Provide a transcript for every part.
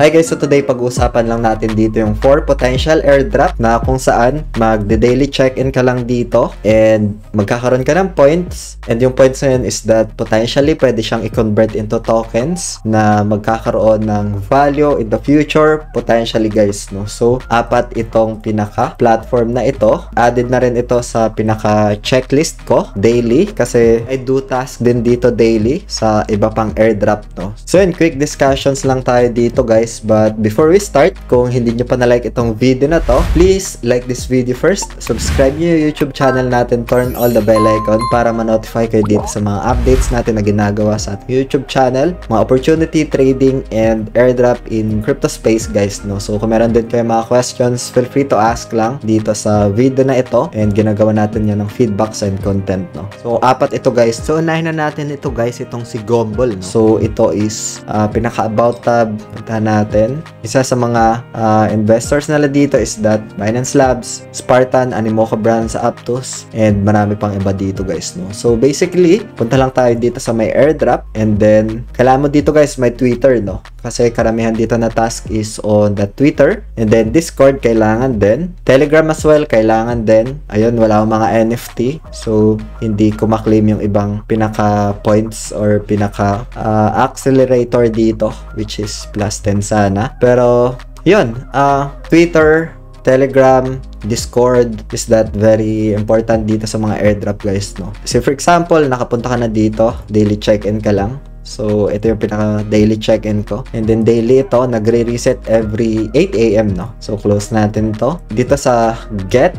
Hi guys, so today pag-uusapan lang natin dito yung 4 potential airdrop na kung saan magde-daily check-in ka lang dito and magkakaroon ka ng points, and yung points na yun is that potentially pwede siyang i-convert into tokens na magkakaroon ng value in the future potentially guys, no? So, 4 itong pinaka-platform na ito. Added na rin ito sa pinaka-checklist ko daily kasi I do task din dito daily sa iba pang airdrop, no? So, in quick discussions lang tayo dito guys. But before we start, kung hindi nyo pa na-like itong video na to, please like this video first, subscribe nyo yung YouTube channel natin, turn all the bell icon para ma-notify kayo dito sa mga updates natin na ginagawa sa ating YouTube channel, mga opportunity trading and airdrop in crypto space guys, no? So kung meron din kayo mga questions, feel free to ask lang dito sa video na ito and ginagawa natin yan ng feedbacks and content, no? So 4 ito guys. So unahin na natin ito guys, itong si Gomble, no? So ito is pinaka-about tab. Puntahan natin. Isa sa mga investors nila dito is that Binance Labs, Spartan, Animoca Brands, Aptos, and marami pang iba dito guys, no? So basically, punta lang tayo dito sa may airdrop, and then kailangan mo dito guys may Twitter, no? Kasi karamihan dito na task is on the Twitter, and then Discord kailangan din, Telegram as well kailangan din. Ayun, wala akong mga NFT, so hindi ko maklaim yung ibang pinaka points or pinaka accelerator dito, which is plus 10 sana. Pero yun, Twitter, Telegram, Discord is that very important dito sa mga airdrop guys, no? So for example, nakapunta ka na dito, daily check-in ka lang. So, ito yung pinaka-daily check-in ko. And then, daily ito, nagre-reset every 8 AM, no? So, close natin to. Dito sa Get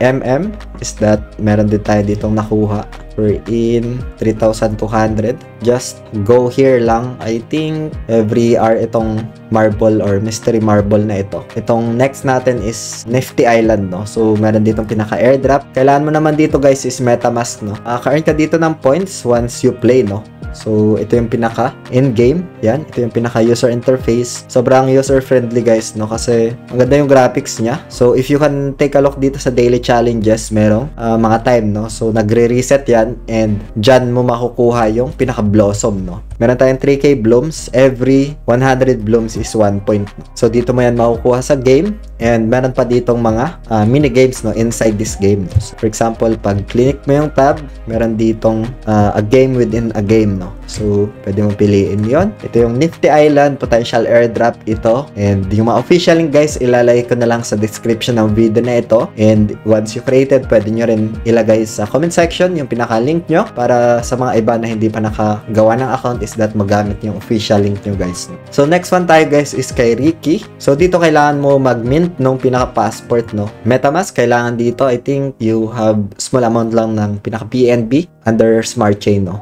MM is that meron din tayo ditong nakuha. We're in 3,200. Just go here lang. I think every hour itong marble or mystery marble na ito. Itong next natin is Nifty Island, no? So, meron ditong pinaka-airdrop. Kailangan mo naman dito, guys, is MetaMask, no? Ka-earn ka dito ng points once you play, no? So, ito yung pinaka in-game. Yan, ito yung pinaka user interface. Sobrang user-friendly guys, no? Kasi ang ganda yung graphics niya. So, if you can take a look dito sa daily challenges, merong mga time, no? So, nagre-reset yan and dyan mo makukuha yung pinaka-blossom, no? Meron tayong 3K blooms. Every 100 blooms is 1 point. So, dito mo yan makukuha sa game. And meron pa ditong mga mini-games, no? Inside this game. So, for example, pag clinic mo yung tab, meron ditong a game within a game, no? So, pwede mong piliin yon. Ito yung Nifty Island, potential airdrop ito. And yung mga official link guys, ilalagay ko na lang sa description ng video na ito. And once you created, pwede nyo rin ilagay sa comment section yung pinaka-link nyo para sa mga iba na hindi pa nakagawa ng account is that magamit yung official link nyo guys. So, next one tayo guys is kay Ricky. So, dito kailangan mo mag-mint nung pinaka-passport, no? MetaMask, kailangan dito. I think you have small amount lang ng pinaka-PNB under Smart Chain, no?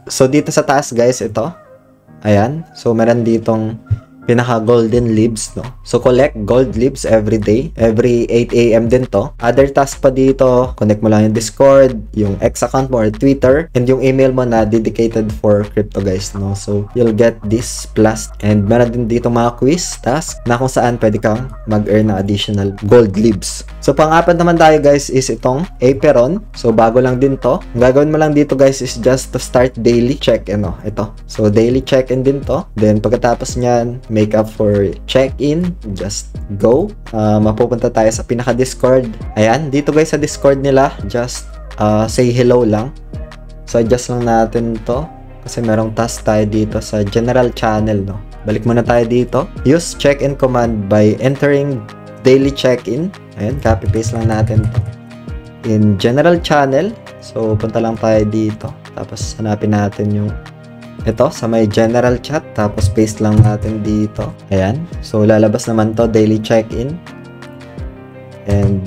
So, dito sa taas, guys, ito. Ayan. So, meron ditong pinaka-golden leaves, no? So, collect gold leaves every day. Every 8 AM din to. Other task pa dito, connect mo lang yung Discord, yung X account mo or Twitter, and yung email mo na dedicated for crypto, guys, no? So, you'll get this plus. And meron din dito mga quiz task na kung saan pwede kang mag-earn ng additional gold leaves. So, pang-apat naman tayo, guys, is itong Aperon. So, bago lang din to. Ang gagawin mo lang dito, guys, is just to start daily check-in, no? Ito. So, daily check-in din to. Then, pagkatapos nyan, make up for check-in, just go. Mapupunta tayo sa pinaka-Discord. Ayan, dito guys sa Discord nila, just say hello lang. So, adjust lang natin to kasi merong task tayo dito sa general channel, no? Balik muna tayo dito. Use check-in command by entering daily check-in. Ayan, copy-paste lang natin to. In general channel, so punta lang tayo dito. Tapos hanapin natin yung ito sa may general chat, tapos paste lang natin dito. Ayan. So, lalabas naman to daily check-in. And,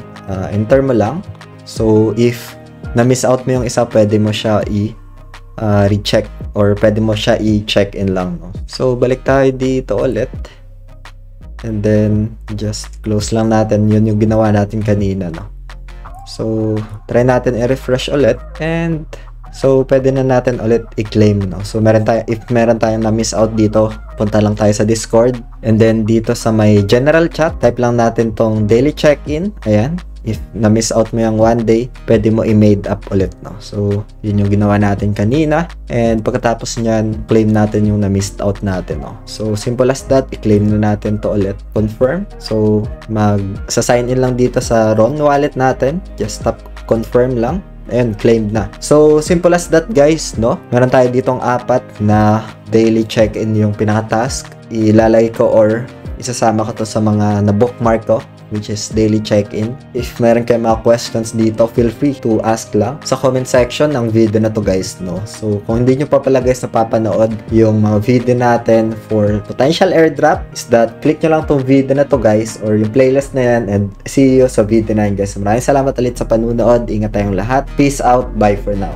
enter mo lang. So, if na-miss out mo yung isa, pwede mo siya recheck or pwede mo siya i-check-in lang, no? So, balik tayo dito ulit. And then, just close lang natin. Yun yung ginawa natin kanina, no? So, try natin i-refresh ulit. And, so, pwede na natin ulit i-claim, no? So, if meron tayong na-miss out dito, punta lang tayo sa Discord. And then, dito sa may general chat, type lang natin tong daily check-in. Ayan. if na-miss out mo yung 1 day, pwede mo i-made up ulit, no? So, yun yung ginawa natin kanina. And pagkatapos nyan, claim natin yung na-missed out natin, no? So, simple as that, i-claim na natin to ulit. Confirm. So, sa-sign in lang dito sa Ron wallet natin. Just tap confirm lang. And claimed na. So, simple as that, guys, no? Meron tayo ditong 4 na daily check-in yung pinaka-task. Ilalagay ko or isasama ko to sa mga na-bookmark ko, which is daily check-in. If meron kayo mga questions dito, feel free to ask lang sa comment section ng video na to, guys, no? So, kung hindi nyo pa pala, guys, napapanood yung mga video natin for potential airdrop, is that click nyo lang tong video na to, guys, or yung playlist na yan, and see you sa video na yan, guys. Maraming salamat ulit sa panunood. Ingat tayong lahat. Peace out. Bye for now.